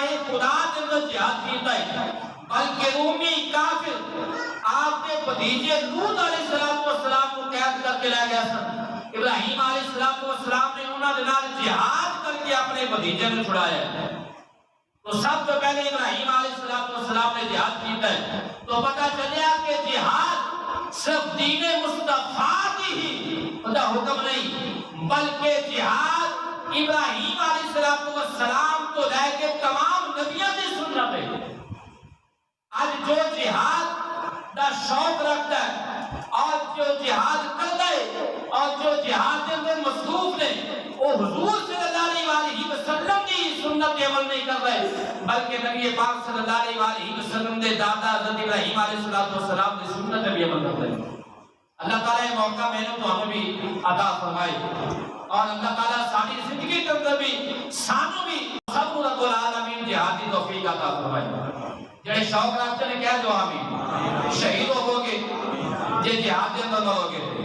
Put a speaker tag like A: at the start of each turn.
A: راہ خدا کے اندر جہاد کیتا ہے، بلکہ رومی کافر آپ کے بھتیجے لوط علیہ السلام کو قید کر کے لے گیا سن۔ ابراہیم علیہ السلام نے انہوں نے جہاد کر کے اپنے بھتیجے نے چھڑایا۔ تو سب سے پہلے ابراہیم علیہ السلام نے جہاد کیتا ہے، تو پتہ چلیا کہ جہاد صرف دین مصطفیٰ کی ہی حکم نہیں، بلکہ جہاد ابراہیم علیہ السلام تو لے کے تمام نبیوں کی سنت ہے۔ آج جو جہاد دا شوق رکھتا ہے اور جو جہاد کرتا ہے اور جو جہاد کے اندر مصروف نے، وہ حضور صلی اللہ علیہ وسلم کی سنت پہ عمل نہیں کر رہے، بلکہ نبی پاک صلی اللہ علیہ وسلم نے دادا حضرت ابراہیم علیہ السلام کی سنت پہ بھی عمل کر رہے ہیں۔ اللہ تعالیٰ یہ موقع میں نے تو ہمیں بھی عطا فرمائے، اور اللہ تعالیٰ ساری زندگی کے اندر بھی سانوں بھی سب رب العالمین جہادی توفیق عطا فرمائے۔ جڑے شوق رکھتے ہیں کیا جو آمین، شہید ہو گے جے جہاد کے اندر مرو گے۔